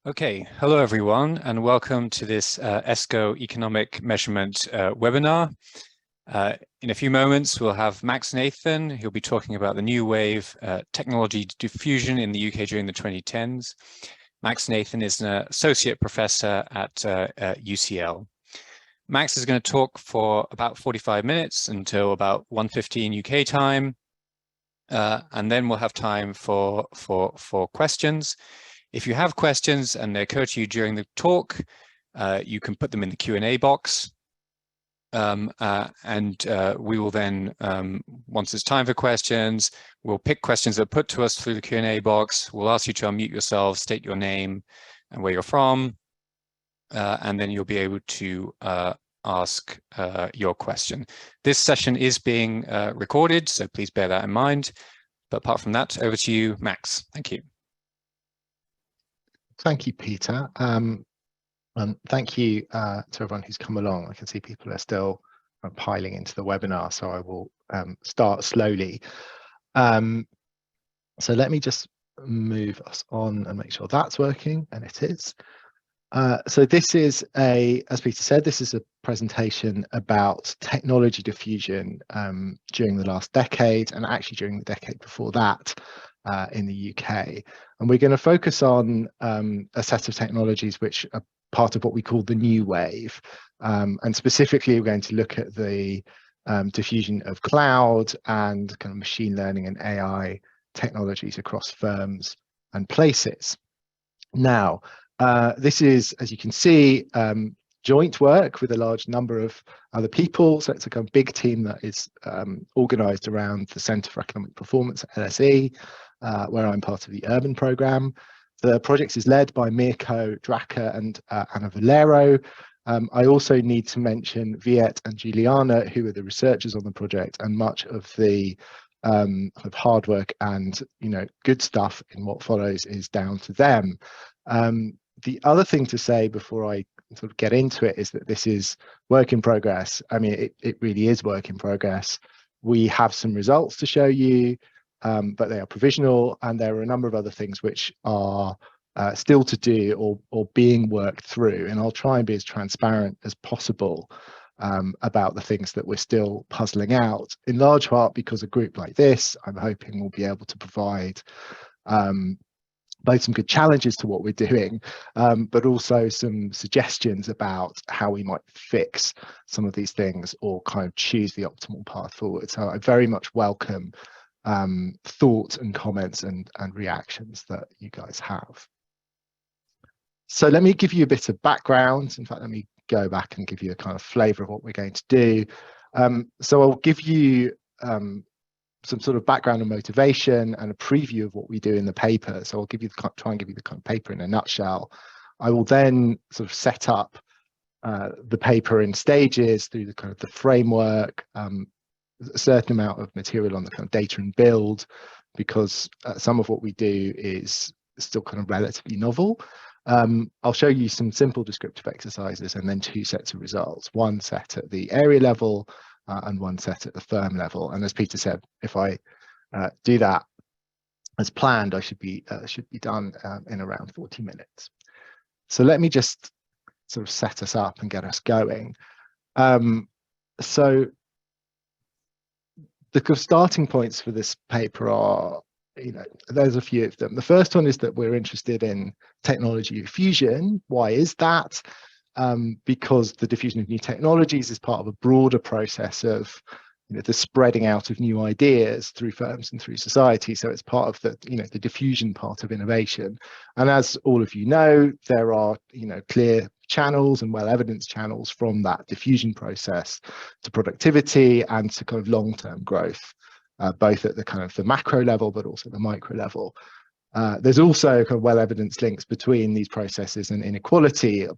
Okay, hello everyone, and welcome to this ESCoE Economic Measurement webinar. In a few moments, we'll have Max Nathan, who'll be talking about the new wave technology diffusion in the UK during the 2010s. Max Nathan is an associate professor at UCL. Max is going to talk for about 45 minutes until about 1:15 UK time, and then we'll have time for questions. If you have questions and they occur to you during the talk, you can put them in the Q&A box. We will then, once it's time for questions, we'll pick questions that are put to us through the Q&A box. We'll ask you to unmute yourself, state your name and where you're from, and then you'll be able to ask your question. This session is being recorded, so please bear that in mind. But apart from that, over to you, Max. Thank you. Thank you, Peter. And thank you to everyone who's come along. I can see people are still piling into the webinar, so I will start slowly. So let me just move us on and make sure that's working, and it is. So this is as Peter said, this is a presentation about technology diffusion during the last decade, and actually during the decade before that in the UK. And we're going to focus on a set of technologies which are part of what we call the new wave. And specifically, we're going to look at the diffusion of cloud and kind of machine learning and AI technologies across firms and places. Now, this is, as you can see, joint work with a large number of other people. So it's a kind of big team that is organised around the Centre for Economic Performance at LSE, where I'm part of the Urban programme. The project is led by Mirko Draka and Anna Valero. I also need to mention Viet and Juliana, who are the researchers on the project, and much of the of hard work and good stuff in what follows is down to them. The other thing to say before I sort of get into it is that this is work in progress. I mean, it really is work in progress. We have some results to show you, but they are provisional, and there are a number of other things which are still to do or being worked through. And I'll try and be as transparent as possible about the things that we're still puzzling out, in large part because a group like this, I'm hoping, will be able to provide both some good challenges to what we're doing, but also some suggestions about how we might fix some of these things or kind of choose the optimal path forward. So I very much welcome thoughts and comments and reactions that you guys have. So let me give you a bit of background. In fact, let me go back and give you a kind of flavour of what we're going to do. So I'll give you some sort of background and motivation and a preview of what we do in the paper. So I'll give you try and give you the kind of paper in a nutshell. I will then sort of set up the paper in stages through the kind of the framework, a certain amount of material on the kind of data and build, because some of what we do is still kind of relatively novel. I'll show you some simple descriptive exercises and then two sets of results, one set at the area level and one set at the firm level. And as Peter said, if I do that as planned, I should be done in around 40 minutes. So let me just sort of set us up and get us going. So the starting points for this paper are, there's a few of them. The first one is that we're interested in technology diffusion. Why is that? Because the diffusion of new technologies is part of a broader process of the spreading out of new ideas through firms and through society. So it's part of the the diffusion part of innovation. And as all of you know, there are clear channels and well-evidenced channels from that diffusion process to productivity and to kind of long-term growth, both at the kind of the macro level but also the micro level. There's also kind of well-evidenced links between these processes and inequality,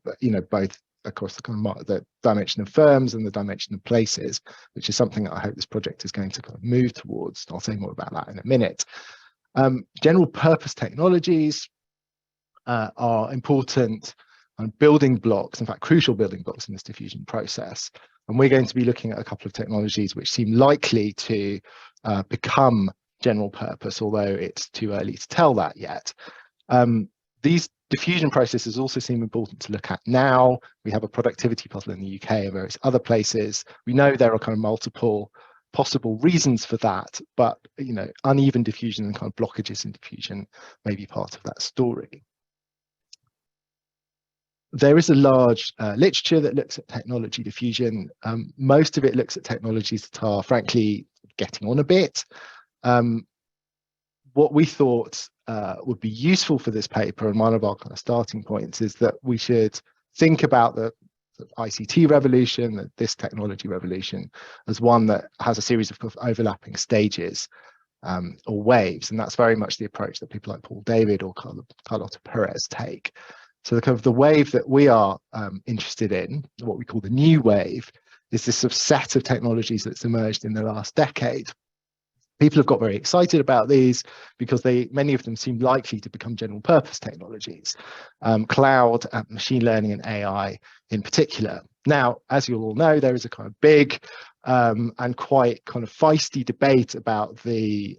both across the kind of the dimension of firms and the dimension of places, which is something that I hope this project is going to kind of move towards. I'll say more about that in a minute. General purpose technologies are important building blocks, in fact, crucial building blocks in this diffusion process. And we're going to be looking at a couple of technologies which seem likely to become general purpose, although it's too early to tell that yet. These diffusion processes also seem important to look at now. We have a productivity puzzle in the UK and various other places. We know there are kind of multiple possible reasons for that, but uneven diffusion and kind of blockages in diffusion may be part of that story. There is a large literature that looks at technology diffusion. Most of it looks at technologies that are frankly getting on a bit. What we thought would be useful for this paper, and one of our kind of starting points, is that we should think about the ICT revolution, this technology revolution, as one that has a series of overlapping stages or waves, and that's very much the approach that people like Paul David or Carlota Perez take. So the wave that we are interested in, what we call the new wave, is this sort of set of technologies that's emerged in the last decade. People have got very excited about these because many of them seem likely to become general purpose technologies, cloud, machine learning and AI in particular. Now, as you'll all know, there is a kind of big and quite kind of feisty debate about the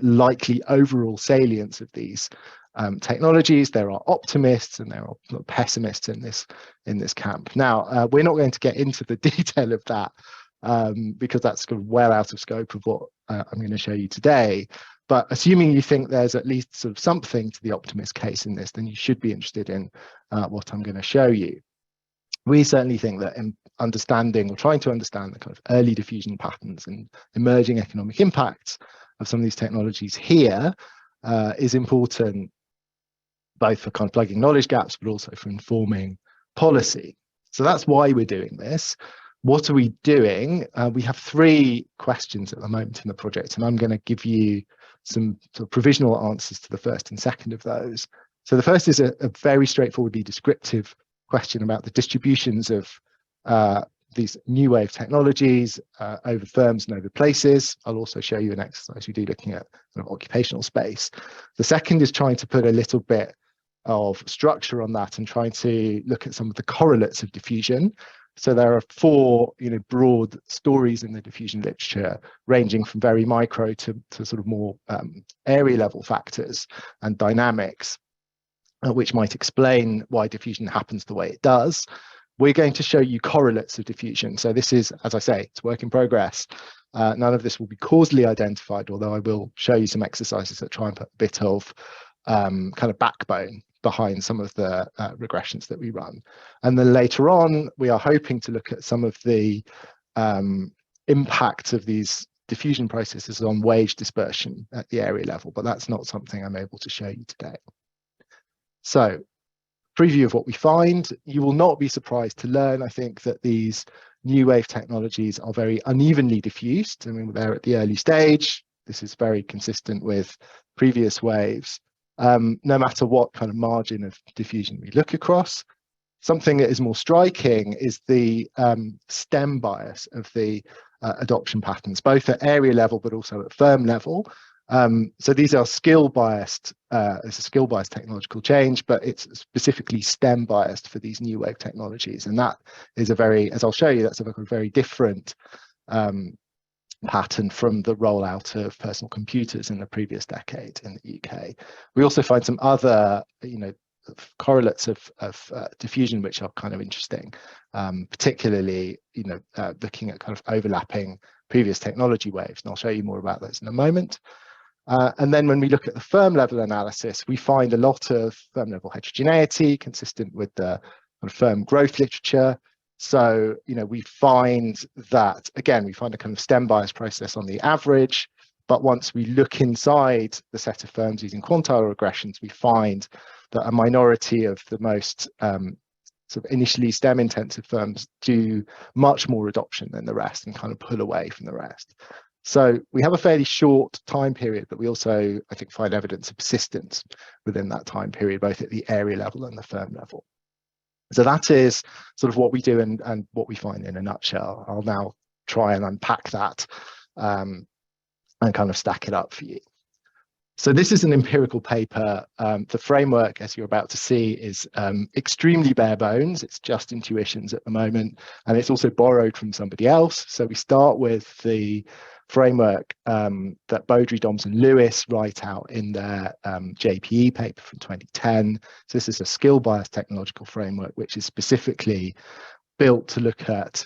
likely overall salience of these technologies. There are optimists and there are pessimists in this camp. Now, we're not going to get into the detail of that because that's kind of well out of scope of what I'm going to show you today. But assuming you think there's at least sort of something to the optimist case in this, then you should be interested in what I'm going to show you. We certainly think that in understanding or trying to understand the kind of early diffusion patterns and emerging economic impacts of some of these technologies here is important, both for kind of plugging knowledge gaps, but also for informing policy. So that's why we're doing this. What are we doing? We have 3 questions at the moment in the project, and I'm going to give you some sort of provisional answers to the first and second of those. So the first is a very straightforwardly descriptive question about the distributions of these new wave technologies over firms and over places. I'll also show you an exercise we do looking at kind of occupational space. The second is trying to put a little bit of structure on that and trying to look at some of the correlates of diffusion. So there are 4 broad stories in the diffusion literature, ranging from very micro to sort of more area level factors and dynamics, which might explain why diffusion happens the way it does. We're going to show you correlates of diffusion. So this is, as I say, it's work in progress. None of this will be causally identified, although I will show you some exercises that try and put a bit of kind of backbone behind some of the regressions that we run. And then later on, we are hoping to look at some of the impacts of these diffusion processes on wage dispersion at the area level, but that's not something I'm able to show you today. So, preview of what we find. You will not be surprised to learn, I think, that these new wave technologies are very unevenly diffused. I mean, they're at the early stage. This is very consistent with previous waves. No matter what kind of margin of diffusion we look across. Something that is more striking is the STEM bias of the adoption patterns, both at area level but also at firm level. So these are skill biased, it's a skill biased technological change, but it's specifically STEM biased for these new wave technologies. And that is a very, as I'll show you, that's a very different pattern from the rollout of personal computers in the previous decade in the UK. We also find some other, correlates of diffusion which are kind of interesting, particularly, looking at kind of overlapping previous technology waves, and I'll show you more about those in a moment. And then when we look at the firm level analysis, we find a lot of firm level heterogeneity consistent with the kind of firm growth literature. So, we find that, again, we find a kind of STEM bias process on the average, but once we look inside the set of firms using quantile regressions, we find that a minority of the most sort of initially STEM intensive firms do much more adoption than the rest and kind of pull away from the rest. So we have a fairly short time period, but we also, I think, find evidence of persistence within that time period, both at the area level and the firm level. So that is sort of what we do and what we find in a nutshell. I'll now try and unpack that and kind of stack it up for you. So this is an empirical paper. The framework, as you're about to see, is extremely bare bones. It's just intuitions at the moment, and it's also borrowed from somebody else. So we start with the framework that Beaudry, Doms and Lewis write out in their JPE paper from 2010. So this is a skill bias technological framework, which is specifically built to look at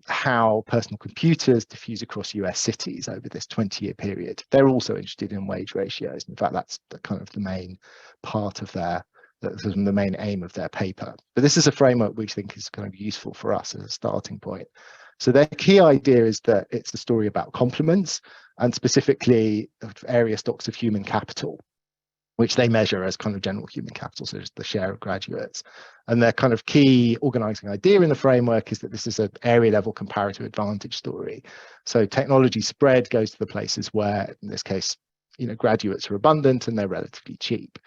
how personal computers diffuse across US cities over this 20-year period. They're also interested in wage ratios. In fact, that's the main part of the main aim of their paper. But this is a framework we think is kind of useful for us as a starting point. So their key idea is that it's a story about complements, and specifically area stocks of human capital, which they measure as kind of general human capital, so just the share of graduates. And their kind of key organizing idea in the framework is that this is an area level comparative advantage story. So technology spread goes to the places where, in this case, graduates are abundant and they're relatively cheap.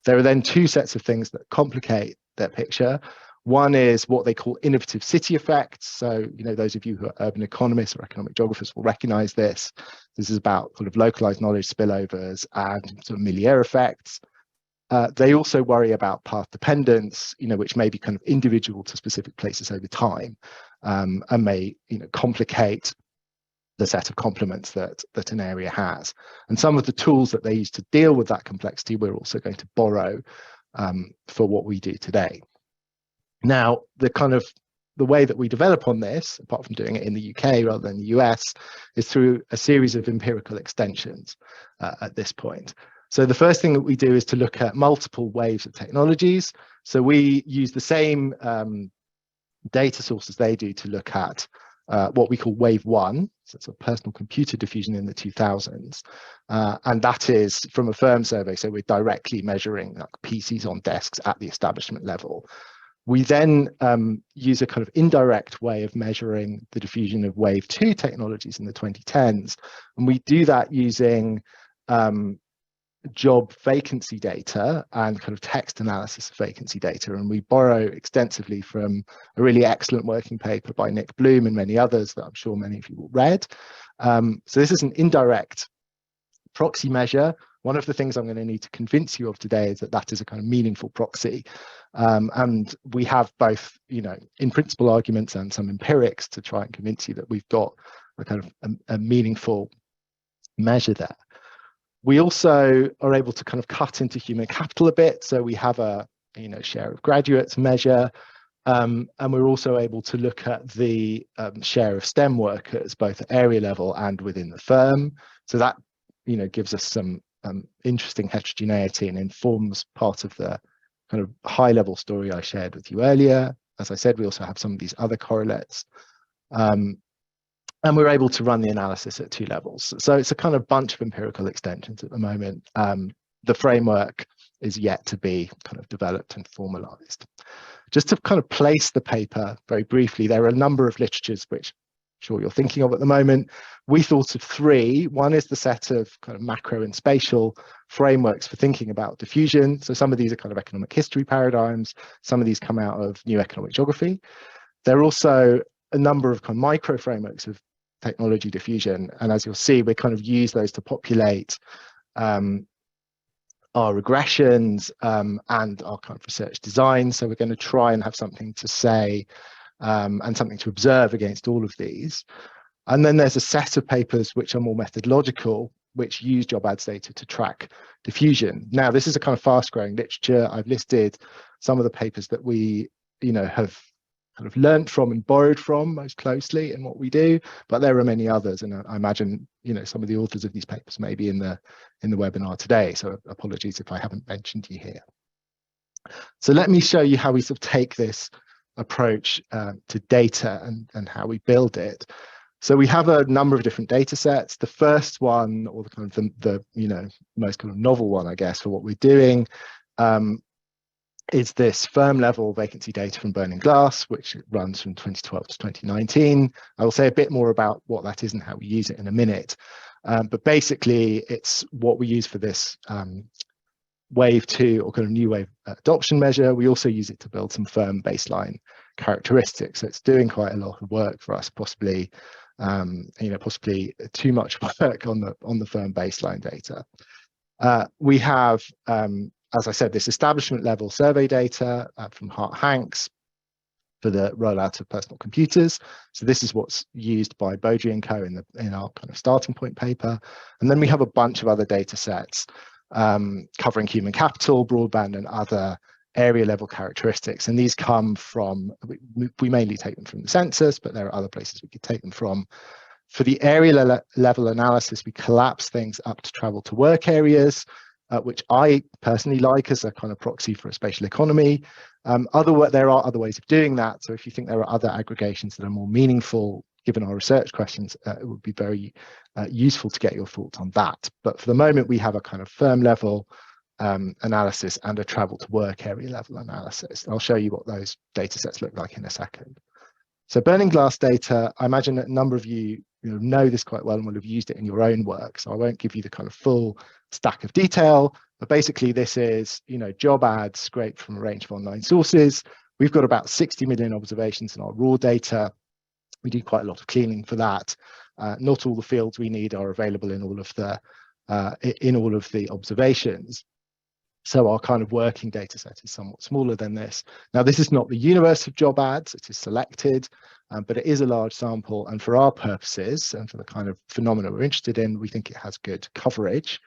There are then two sets of things that complicate their picture. One is what they call innovative city effects. So, those of you who are urban economists or economic geographers will recognize this. This is about sort of localized knowledge spillovers and sort of Millier effects. They also worry about path dependence, which may be kind of individual to specific places over time, and may, complicate the set of complements that an area has. And some of the tools that they use to deal with that complexity, we're also going to borrow for what we do today. Now, the way that we develop on this, apart from doing it in the UK rather than the US, is through a series of empirical extensions at this point. So the first thing that we do is to look at multiple waves of technologies. So we use the same data sources they do to look at what we call wave one, so it's a personal computer diffusion in the 2000s. And that is from a firm survey. So we're directly measuring like PCs on desks at the establishment level. We then use a kind of indirect way of measuring the diffusion of wave two technologies in the 2010s. And we do that using job vacancy data and kind of text analysis of vacancy data. And we borrow extensively from a really excellent working paper by Nick Bloom and many others that I'm sure many of you will read. So this is an indirect proxy measure. One of the things I'm going to need to convince you of today is that that is a kind of meaningful proxy. And we have both, in principle arguments and some empirics to try and convince you that we've got a kind of a meaningful measure there. We also are able to kind of cut into human capital a bit. So we have a, share of graduates measure. And we're also able to look at the share of STEM workers, both at area level and within the firm. So that, gives us some interesting heterogeneity and informs part of the kind of high level story I shared with you earlier. As I said, we also have some of these other correlates. And we're able to run the analysis at two levels. So it's a kind of bunch of empirical extensions at the moment. The framework is yet to be kind of developed and formalized. Just to kind of place the paper very briefly, there are a number of literatures which I'm sure you're thinking of at the moment. We thought of three. One is the set of kind of macro and spatial frameworks for thinking about diffusion. So some of these are kind of economic history paradigms. Some of these come out of new economic geography. There are also a number of kind of micro frameworks of technology diffusion. And as you'll see, we kind of use those to populate our regressions and our kind of research design. So we're going to try and have something to say and something to observe against all of these. And then there's a set of papers which are more methodological, which use job ads data to track diffusion. Now, this is a kind of fast growing literature. I've listed some of the papers that we, have kind of learned from and borrowed from most closely in what we do, but there are many others. And I imagine, some of the authors of these papers may be in the webinar today. So apologies if I haven't mentioned you here. So let me show you how we sort of take this approach to data and how we build it. So we have a number of different data sets. The first one, or the kind of the most kind of novel one, I guess, for what we're doing, is this firm level vacancy data from Burning Glass, which runs from 2012 to 2019. I will say a bit more about what that is and how we use it in a minute. But basically, it's what we use for this wave two or kind of new wave adoption measure. We also use it to build some firm baseline characteristics. So it's doing quite a lot of work for us, possibly possibly too much work on the firm baseline data. We have, as I said, this establishment level survey data from Hart Hanks, for the rollout of personal computers. So this is what's used by Beaudry and Co. in our kind of starting point paper. And then we have a bunch of other data sets covering human capital, broadband, and other area level characteristics. And these come from, we mainly take them from the census, but there are other places we could take them from. For the area level analysis, we collapse things up to travel to work areas, which I personally like as a kind of proxy for a spatial economy. There are other ways of doing that. So if you think there are other aggregations that are more meaningful, given our research questions, it would be very useful to get your thoughts on that. But for the moment, we have a kind of firm level analysis and a travel to work area level analysis. I'll show you what those data sets look like in a second. So burning glass data, I imagine that a number of you know this quite well and will have used it in your own work. So I won't give you the kind of full stack of detail, but basically this is, job ads scraped from a range of online sources. We've got about 60 million observations in our raw data. We do quite a lot of cleaning for that. Not all the fields we need are available in all of the observations. So our kind of working data set is somewhat smaller than this. Now, this is not the universe of job ads, it is selected, but it is a large sample. And for our purposes and for the kind of phenomena we're interested in, we think it has good coverage.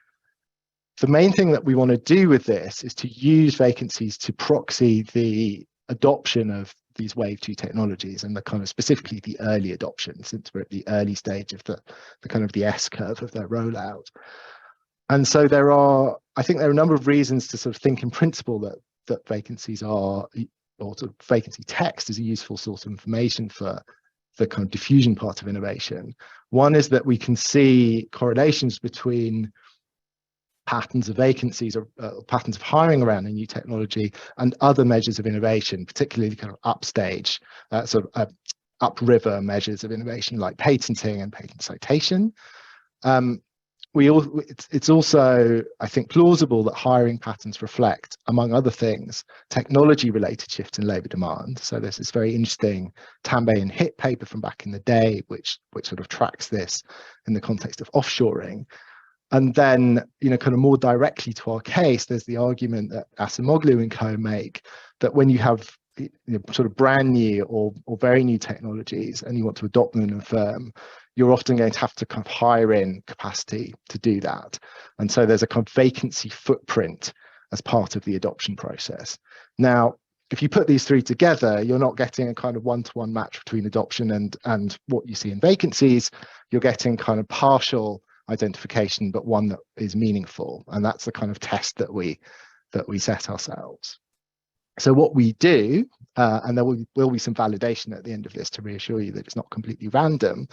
The main thing that we want to do with this is to use vacancies to proxy the adoption of these wave 2 technologies and the kind of specifically the early adoption, since we're at the early stage of the kind of the S curve of their rollout. And so I think there are a number of reasons to sort of think in principle that vacancies are, or sort of vacancy text is a useful source of information for the kind of diffusion part of innovation. One is that we can see correlations between patterns of vacancies or patterns of hiring around a new technology and other measures of innovation, particularly kind of upstage, upriver measures of innovation like patenting and patent citation. It's also, I think, plausible that hiring patterns reflect, among other things, technology-related shifts in labour demand. So there's this very interesting Tambay and Hitt paper from back in the day, which sort of tracks this in the context of offshoring. And then, kind of more directly to our case, there's the argument that Asimoglu and co make that when you have sort of brand new or very new technologies and you want to adopt them in a firm, you're often going to have to kind of hire in capacity to do that. And so there's a kind of vacancy footprint as part of the adoption process. Now, if you put these three together, you're not getting a kind of one-to-one match between adoption and what you see in vacancies. You're getting kind of partial identification, but one that is meaningful. And that's the kind of test that we set ourselves. So what we do, and there will be some validation at the end of this to reassure you that it's not completely random.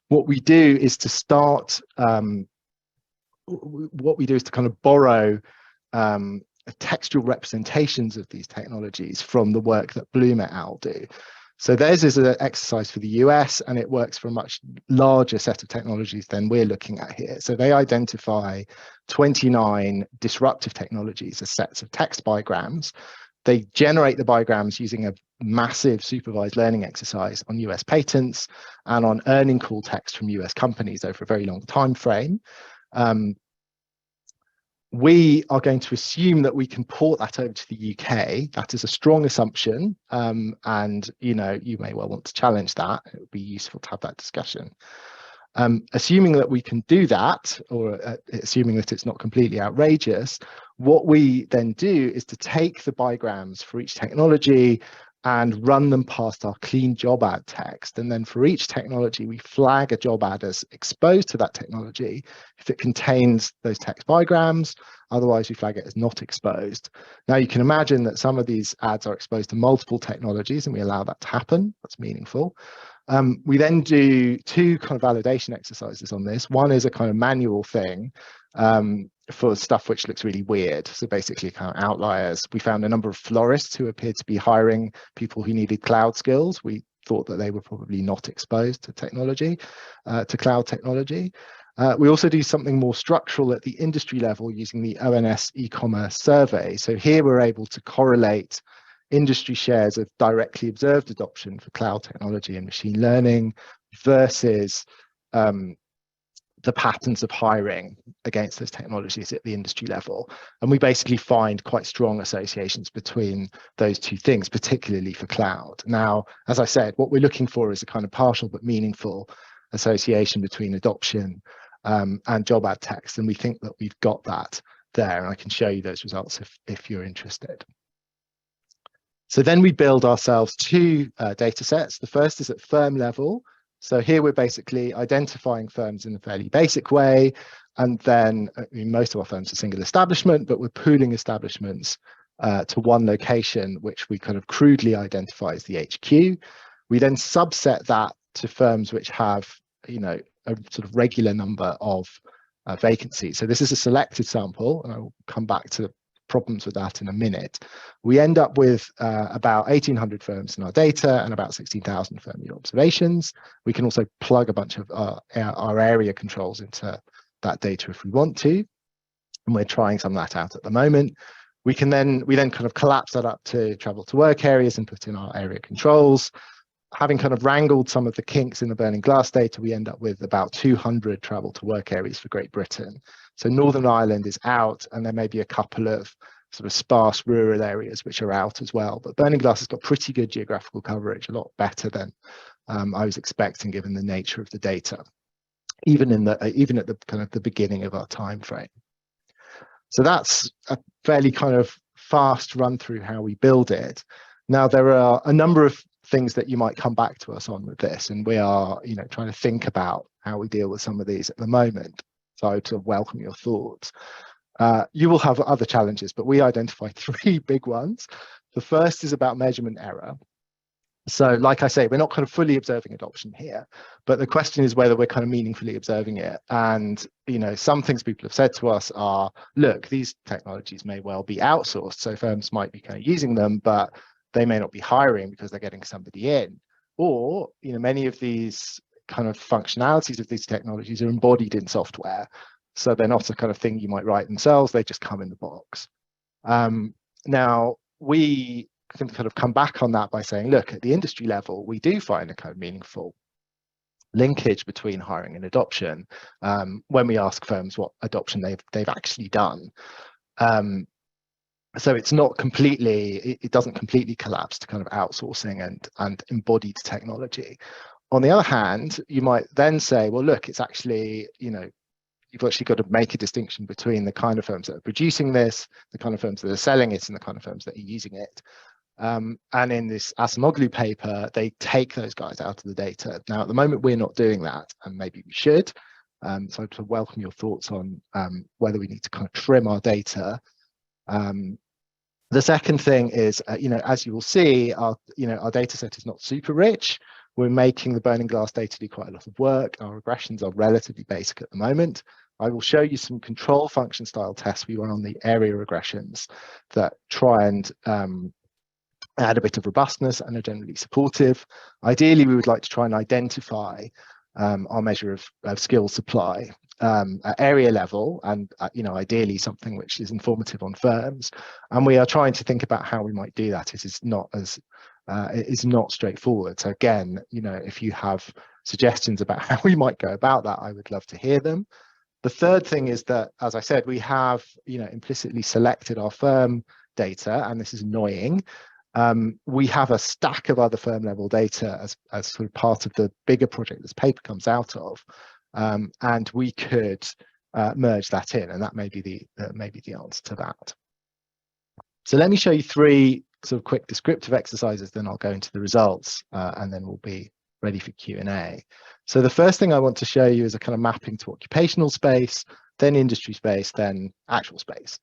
What we do is to start, kind of borrow textual representations of these technologies from the work that Bloom et al. Do. So theirs is an exercise for the US, and it works for a much larger set of technologies than we're looking at here. So they identify 29 disruptive technologies as sets of text bigrams. They generate the bigrams using a massive supervised learning exercise on US patents and on earning call text from US companies over a very long time frame. We are going to assume that we can port that over to the UK. That is a strong assumption, and you may well want to challenge that. It would be useful to have that discussion. Assuming that we can do that, or assuming that it's not completely outrageous, what we then do is to take the bigrams for each technology and run them past our clean job ad text. And then for each technology, we flag a job ad as exposed to that technology if it contains those text bigrams. Otherwise, we flag it as not exposed. Now, you can imagine that some of these ads are exposed to multiple technologies, and we allow that to happen. That's meaningful. We then do two kind of validation exercises on this. One is a kind of manual thing for stuff which looks really weird. So basically kind of outliers. We found a number of florists who appeared to be hiring people who needed cloud skills. We thought that they were probably not exposed to technology, to cloud technology. We also do something more structural at the industry level using the ONS e-commerce survey. So here we're able to correlate industry shares of directly observed adoption for cloud technology and machine learning versus the patterns of hiring against those technologies at the industry level. And we basically find quite strong associations between those two things, particularly for cloud. Now, as I said, what we're looking for is a kind of partial but meaningful association between adoption and job ad text. And we think that we've got that there. And I can show you those results if you're interested. So then we build ourselves two data sets. The first is at firm level. So here we're basically identifying firms in a fairly basic way. And then most of our firms are single establishment, but we're pooling establishments to one location, which we kind of crudely identify as the HQ. We then subset that to firms which have, a sort of regular number of vacancies. So this is a selected sample, and I will come back to problems with that in a minute. We end up with about 1,800 firms in our data and about 16,000 firm year observations. We can also plug a bunch of our area controls into that data if we want to, and we're trying some of that out at the moment. We then kind of collapse that up to travel to work areas and put in our area controls. Having kind of wrangled some of the kinks in the burning glass data, we end up with about 200 travel to work areas for Great Britain. So Northern Ireland is out, and there may be a couple of sort of sparse rural areas which are out as well. But burning glass has got pretty good geographical coverage, a lot better than I was expecting given the nature of the data, even at the kind of the beginning of our time frame. So that's a fairly kind of fast run through how we build it. Now there are a number of things that you might come back to us on with this, and we are trying to think about how we deal with some of these at the moment. So I would sort of welcome your thoughts. You will have other challenges, but we identify three big ones. The first is about measurement error. So like I say, we're not kind of fully observing adoption here, but the question is whether we're kind of meaningfully observing it. And some things people have said to us are, look, these technologies may well be outsourced, so firms might be kind of using them, but they may not be hiring because they're getting somebody in. Or many of these kind of functionalities of these technologies are embodied in software, so they're not a kind of thing you might write themselves, they just come in the box. Now we can kind of come back on that by saying, look, at the industry level, we do find a kind of meaningful linkage between hiring and adoption when we ask firms what adoption they've actually done. So it's not completely, it doesn't completely collapse to kind of outsourcing and embodied technology. On the other hand, you might then say, well, look, it's actually, you've actually got to make a distinction between the kind of firms that are producing this, the kind of firms that are selling it, and the kind of firms that are using it. And in this Acemoglu paper, they take those guys out of the data. Now, at the moment, we're not doing that, and maybe we should. So to welcome your thoughts on whether we need to kind of trim our data. The second thing is, as you will see, our data set is not super rich. We're making the burning glass data do quite a lot of work. Our regressions are relatively basic at the moment. I will show you some control function style tests we run on the area regressions that try and add a bit of robustness and are generally supportive. Ideally, we would like to try and identify our measure of skill supply at area level, and ideally something which is informative on firms. And we are trying to think about how we might do that. It is not straightforward. So again, if you have suggestions about how we might go about that, I would love to hear them. The third thing is that, as I said, we have implicitly selected our firm data, and this is annoying. We have a stack of other firm level data as sort of part of the bigger project this paper comes out of, and we could merge that in, and that may be the answer to that. So let me show you three sort of quick descriptive exercises, then I'll go into the results, and then we'll be ready for Q&A. So the first thing I want to show you is a kind of mapping to occupational space, then industry space, then actual space.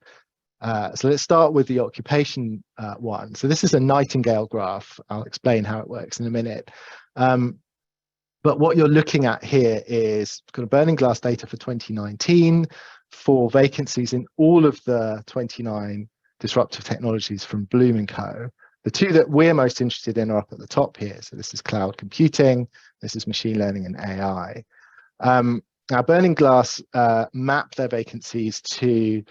So let's start with the occupation one. So this is a Nightingale graph. I'll explain how it works in a minute. But what you're looking at here is kind of burning glass data for 2019 for vacancies in all of the 29 disruptive technologies from Bloom & Co. The two that we're most interested in are up at the top here. So this is cloud computing, this is machine learning and AI. Now burning glass map their vacancies to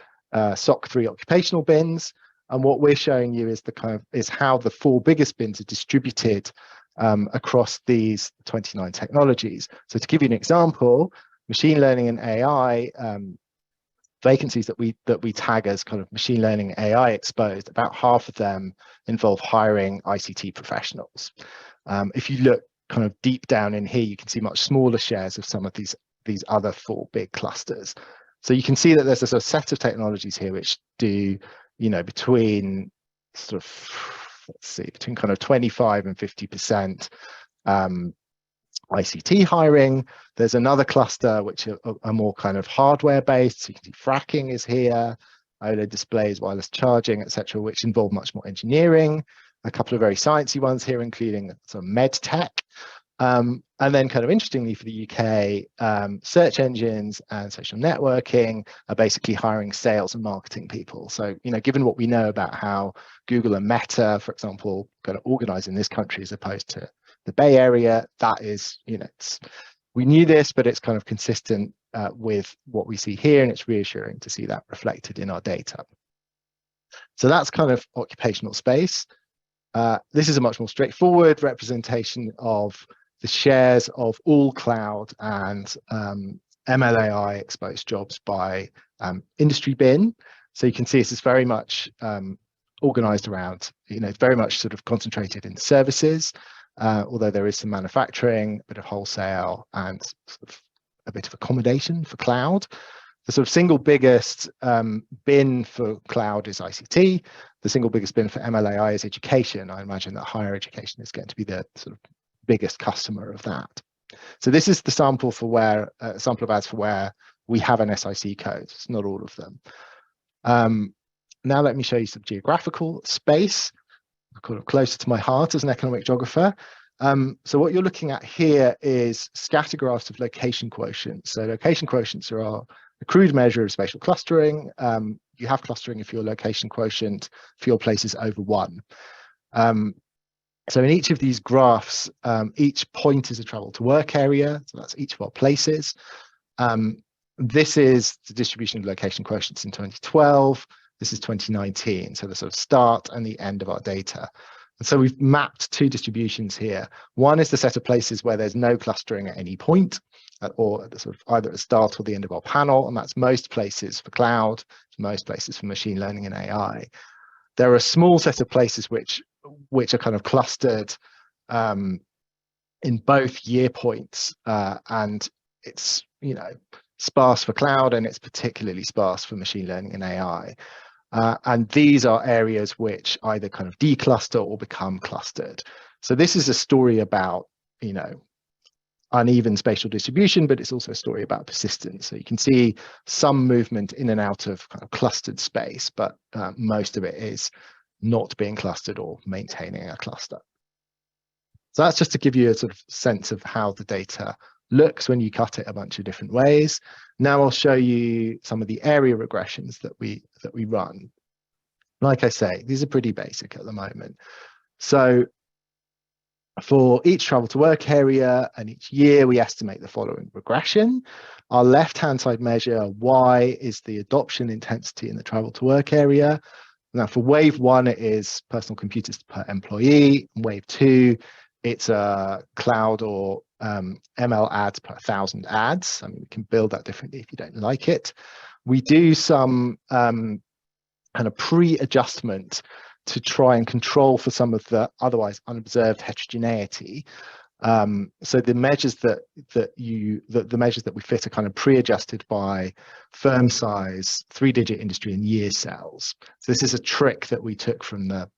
SOC 3 occupational bins, and what we're showing you is how the four biggest bins are distributed across these 29 technologies. So to give you an example, machine learning and AI vacancies that we tag as kind of machine learning AI exposed, about half of them involve hiring ICT professionals. If you look kind of deep down in here, you can see much smaller shares of some of these other 4 big clusters. So you can see that there's a sort of set of technologies here which do, between sort of, let's see, between kind of 25 and 50% ICT hiring. There's another cluster which are more kind of hardware based. So you can see fracking is here, OLED displays, wireless charging, etc., which involve much more engineering. A couple of very sciencey ones here, including some med tech. And then kind of interestingly for the UK, search engines and social networking are basically hiring sales and marketing people. So, given what we know about how Google and Meta, for example, kind of organize in this country as opposed to the Bay Area, that is, we knew this, but it's kind of consistent with what we see here, and it's reassuring to see that reflected in our data. So that's kind of occupational space. This is a much more straightforward representation of the shares of all cloud and MLAI exposed jobs by industry bin. So you can see this is very much organized around, very much sort of concentrated in services, although there is some manufacturing, a bit of wholesale, and sort of a bit of accommodation for cloud. The sort of single biggest bin for cloud is ICT. The single biggest bin for MLAI is education. I imagine that higher education is going to be the sort of biggest customer of that. So this is the sample for where sample of ads for where we have an SIC code. It's not all of them. Now let me show you some geographical space, kind of closer to my heart as an economic geographer. So what you're looking at here is scatter graphs of location quotients. So location quotients are a crude measure of spatial clustering. You have clustering if your location quotient for your place is over 1. So in each of these graphs, each point is a travel to work area. So that's each of our places. This is the distribution of location quotients in 2012. This is 2019. So the sort of start and the end of our data. And so we've mapped 2 distributions here. One is the set of places where there's no clustering at any point, or at the sort of either at the start or the end of our panel. And that's most places for cloud, most places for machine learning and AI. There are a small set of places which are kind of clustered in both year points, and it's sparse for cloud, and it's particularly sparse for machine learning and AI. And these are areas which either kind of decluster or become clustered. So this is a story about uneven spatial distribution, but it's also a story about persistence. So you can see some movement in and out of kind of clustered space, but most of it is not being clustered or maintaining a cluster. So that's just to give you a sort of sense of how the data looks when you cut it a bunch of different ways. Now I'll show you some of the area regressions that we run. Like I say, these are pretty basic at the moment. So for each travel to work area and each year, we estimate the following regression. Our left-hand side measure, Y, is the adoption intensity in the travel to work area. Now for wave 1, it is personal computers per employee. Wave 2, it's a cloud or ML ads per 1,000 ads. I mean, we can build that differently if you don't like it. We do some kind of pre-adjustment to try and control for some of the otherwise unobserved heterogeneity. So the measures that we fit are kind of pre-adjusted by firm size, 3-digit industry, and year cells. So this is a trick that we took from the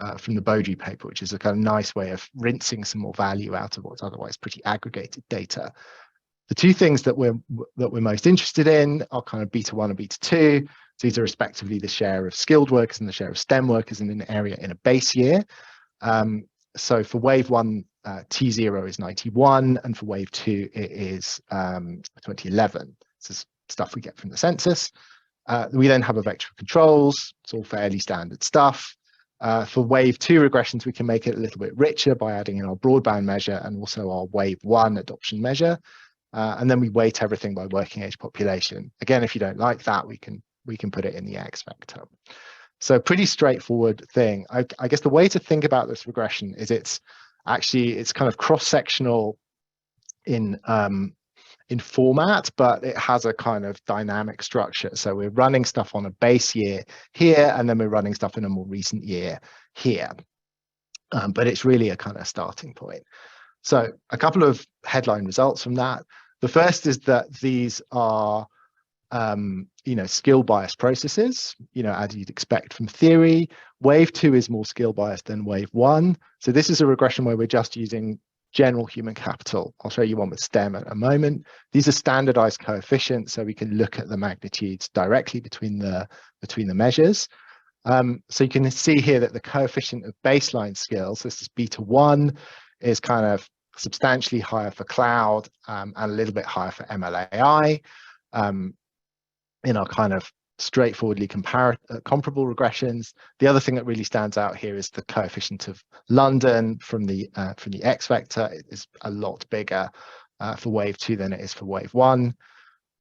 Beaudry paper, which is a kind of nice way of rinsing some more value out of what's otherwise pretty aggregated data. The 2 things that we're most interested in are kind of beta 1 and beta 2. So these are respectively the share of skilled workers and the share of STEM workers in an area in a base year. So for wave 1, T0 is 91, and for wave 2, it is 2011. This is stuff we get from the census. We then have a vector of controls. It's all fairly standard stuff. For wave 2 regressions, we can make it a little bit richer by adding in our broadband measure and also our wave 1 adoption measure. And then we weight everything by working age population. Again, if you don't like that, we can put it in the X vector. So pretty straightforward thing. I guess the way to think about this regression is it's kind of cross-sectional in in format, but it has a kind of dynamic structure. So we're running stuff on a base year here, and then we're running stuff in a more recent year here. But it's really a kind of starting point. So a couple of headline results from that. The first is that these are skill bias processes, as you'd expect from theory. Wave 2 is more skill biased than wave 1. So this is a regression where we're just using general human capital. I'll show you one with STEM at a moment. These are standardized coefficients, so we can look at the magnitudes directly between the measures. So you can see here that the coefficient of baseline skills, this is beta 1, is kind of substantially higher for cloud and a little bit higher for MLAI. In our kind of straightforwardly comparable regressions. The other thing that really stands out here is the coefficient of London from the X vector. It is a lot bigger for wave 2 than it is for wave 1.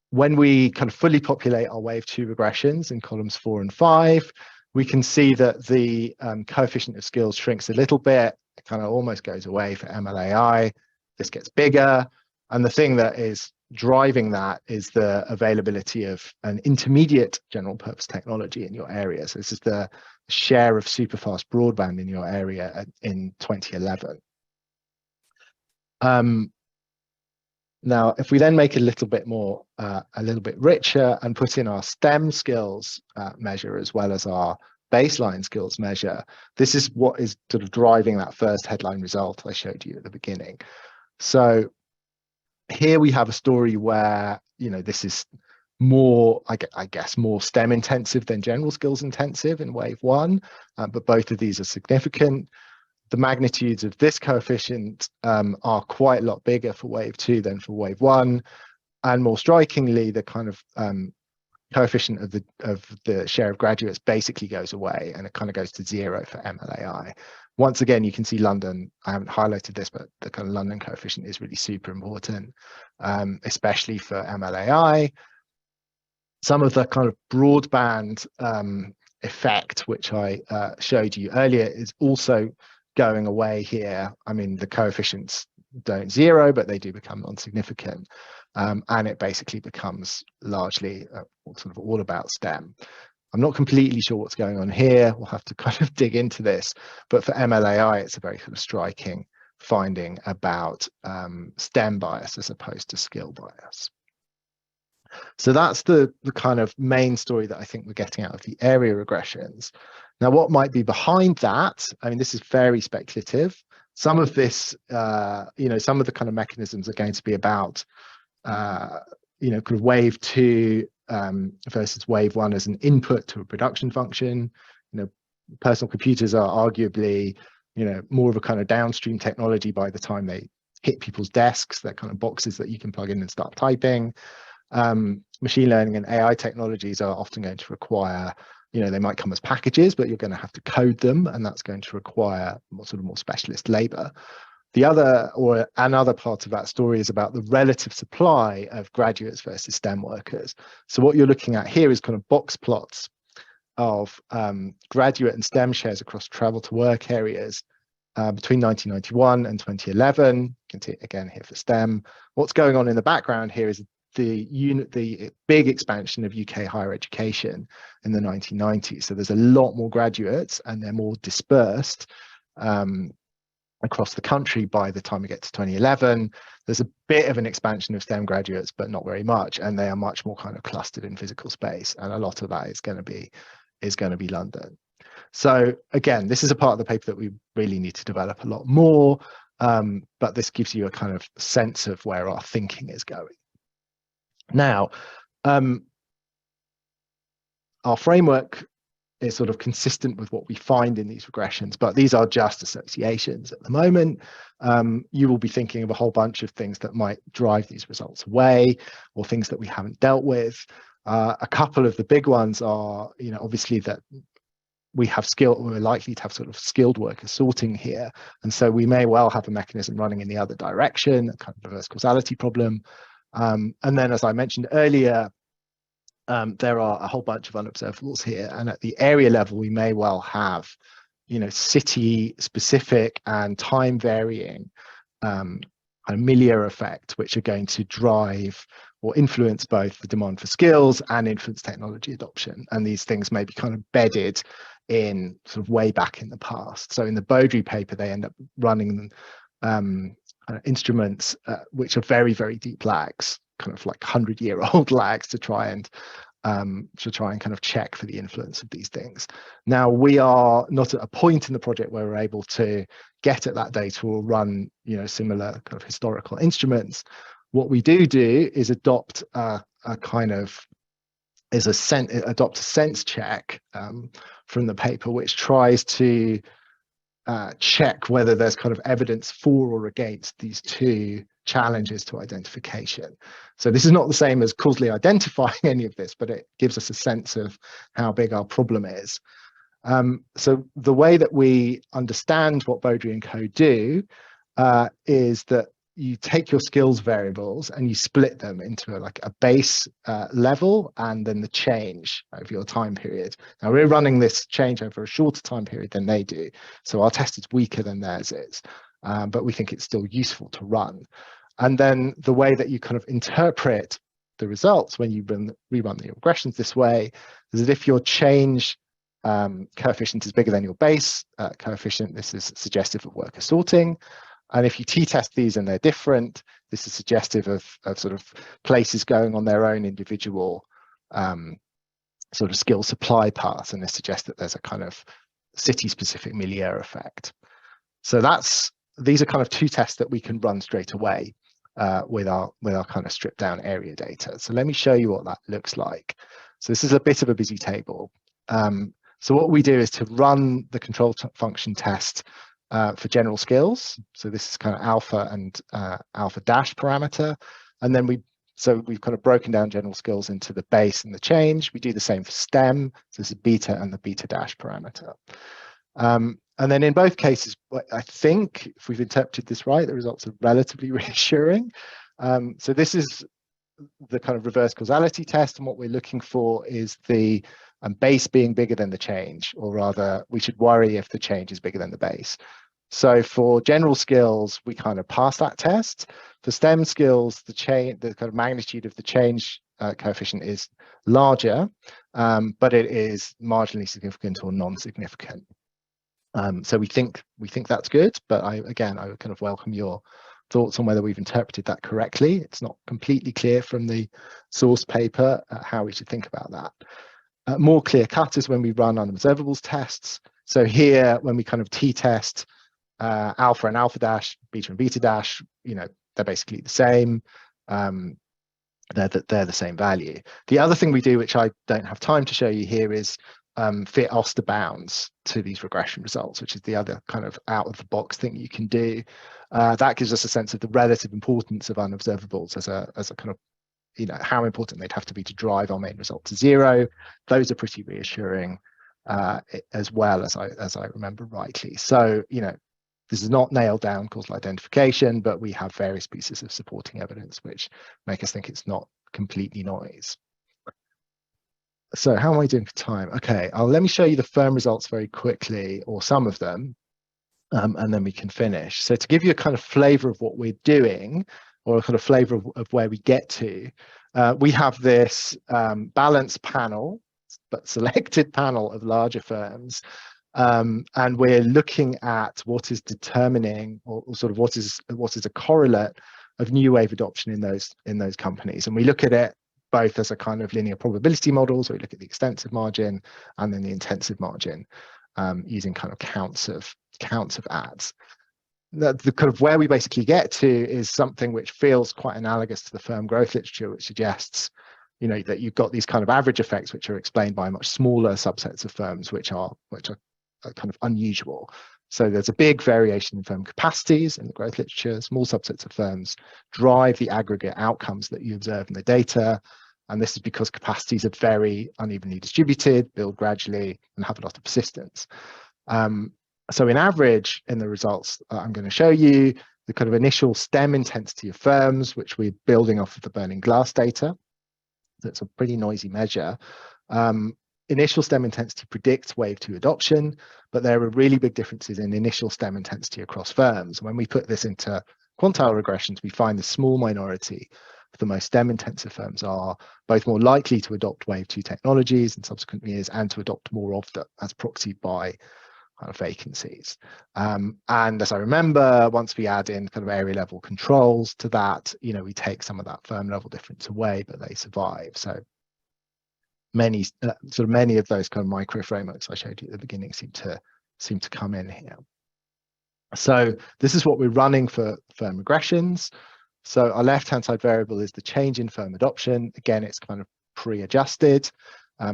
When we kind of fully populate our wave 2 regressions in columns 4 and 5, we can see that the coefficient of skills shrinks a little bit. It kind of almost goes away for MLAI. This gets bigger. And the thing that is driving that is the availability of an intermediate general purpose technology in your area. So this is the share of superfast broadband in your area in 2011. Now, if we then make it a little bit richer and put in our STEM skills measure as well as our baseline skills measure, this is what is sort of driving that first headline result I showed you at the beginning. So here we have a story where, this is more, I guess, more STEM intensive than general skills intensive in wave 1, but both of these are significant. The magnitudes of this coefficient are quite a lot bigger for wave 2 than for wave 1. And more strikingly, the kind of coefficient of the share of graduates basically goes away, and it kind of goes to 0 for MLAI. Once again, you can see London. I haven't highlighted this, but the kind of London coefficient is really super important, especially for MLAI. Some of the kind of broadband effect, which I showed you earlier, is also going away here. I mean, the coefficients don't 0, but they do become non-significant. And it basically becomes largely sort of all about STEM. I'm not completely sure what's going on here. We'll have to kind of dig into this. But for MLAI, it's a very kind of striking finding about STEM bias as opposed to skill bias. So that's the kind of main story that I think we're getting out of the area regressions. Now, what might be behind that? I mean, this is very speculative. Some of this, some of the kind of mechanisms are going to be about, kind of wave 2 versus wave 1 as an input to a production function. Personal computers are arguably, more of a kind of downstream technology by the time they hit people's desks. They're kind of boxes that you can plug in and start typing. Machine learning and AI technologies are often going to require, they might come as packages, but you're going to have to code them, and that's going to require more specialist labor. Another part of that story is about the relative supply of graduates versus STEM workers. So what you're looking at here is kind of box plots of graduate and STEM shares across travel to work areas between 1991 and 2011. You can see it again here for STEM. What's going on in the background here is the big expansion of UK higher education in the 1990s. So there's a lot more graduates, and they're more dispersed across the country by the time we get to 2011. There's a bit of an expansion of STEM graduates, but not very much, and they are much more kind of clustered in physical space, and a lot of that is going to be London. So again, this is a part of the paper that we really need to develop a lot more, but this gives you a kind of sense of where our thinking is going. Now, our framework is sort of consistent with what we find in these regressions, but these are just associations at the moment. You will be thinking of a whole bunch of things that might drive these results away, or things that we haven't dealt with. A couple of the big ones are, obviously that we're likely to have sort of skilled worker sorting here. And so we may well have a mechanism running in the other direction, a kind of reverse causality problem. And then, as I mentioned earlier, there are a whole bunch of unobservables here, and at the area level we may well have city specific and time varying kind of milieu effect, which are going to drive or influence both the demand for skills and influence technology adoption. And these things may be kind of bedded in sort of way back in the past. So in the Baudry paper, they end up running instruments which are very, very deep lags, kind of like 100-year-old lags to try and kind of check for the influence of these things. Now, we are not at a point in the project where we're able to get at that data or run, similar kind of historical instruments. What we do is adopt adopt a sense check from the paper, which tries to check whether there's kind of evidence for or against these two challenges to identification. So this is not the same as causally identifying any of this, but it gives us a sense of how big our problem is. So the way that we understand what Baudry and co do is that you take your skills variables and you split them into a base level and then the change over your time period. Now we're running this change over a shorter time period than they do, so our test is weaker than theirs is, but we think it's still useful to run. And then the way that you kind of interpret the results when you rerun the regressions this way is that if your change coefficient is bigger than your base coefficient, this is suggestive of worker sorting. And if you t-test these and they're different, this is suggestive of sort of places going on their own individual sort of skill supply paths, and this suggests that there's a kind of city-specific milieu effect. So these are kind of two tests that we can run straight away with our kind of stripped down area data. So let me show you what that looks like. So this is a bit of a busy table. So what we do is to run the control function test for general skills. So this is kind of alpha and alpha dash parameter. And then we've kind of broken down general skills into the base and the change. We do the same for STEM. So this is beta and the beta dash parameter. And then in both cases, I think if we've interpreted this right, the results are relatively reassuring. So this is the kind of reverse causality test. And what we're looking for is the base being bigger than the change, or rather we should worry if the change is bigger than the base. So for general skills, we kind of pass that test. For STEM skills, the kind of magnitude of the change coefficient is larger, but it is marginally significant or non-significant. So we think that's good, but I would kind of welcome your thoughts on whether we've interpreted that correctly. It's not completely clear from the source paper how we should think about that. More clear cut is when we run unobservables tests. So here, when we kind of t-test alpha and alpha dash, beta and beta dash, they're basically the same. They're the same value. The other thing we do, which I don't have time to show you here, is fit Oster bounds to these regression results, which is the other kind of out of the box thing you can do. That gives us a sense of the relative importance of unobservables as a kind of, how important they'd have to be to drive our main result to zero. Those are pretty reassuring as well, as I remember rightly. So, this is not nailed down causal identification, but we have various pieces of supporting evidence which make us think it's not completely noise. So how am I doing for time? Okay, let me show you the firm results very quickly, or some of them, and then we can finish. So to give you a kind of flavor of what we're doing, or a kind of flavor of where we get to, we have this balanced panel, but selected panel of larger firms, and we're looking at what is determining, or sort of what is a correlate of new wave adoption in those companies. And we look at it both as a kind of linear probability model, so we look at the extensive margin and then the intensive margin, using kind of counts of ads. The kind of where we basically get to is something which feels quite analogous to the firm growth literature, which suggests, that you've got these kind of average effects which are explained by much smaller subsets of firms, which are kind of unusual. So there's a big variation in firm capacities in the growth literature. Small subsets of firms drive the aggregate outcomes that you observe in the data. And this is because capacities are very unevenly distributed, build gradually, and have a lot of persistence. So in average, in the results I'm going to show you, the kind of initial STEM intensity of firms, which we're building off of the burning glass data. That's a pretty noisy measure. Initial STEM intensity predicts wave 2 adoption, but there are really big differences in initial STEM intensity across firms. When we put this into quantile regressions, we find the small minority of the most STEM-intensive firms are both more likely to adopt Wave 2 technologies in subsequent years and to adopt more of them, as proxied by kind of vacancies. And as I remember, once we add in kind of area level controls to that, you know, we take some of that firm level difference away, but they survive. So many many of those kind of micro frameworks I showed you at the beginning seem to come in here. So this is what we're running for firm regressions. So our left-hand side variable is the change in firm adoption. Again, it's kind of pre-adjusted.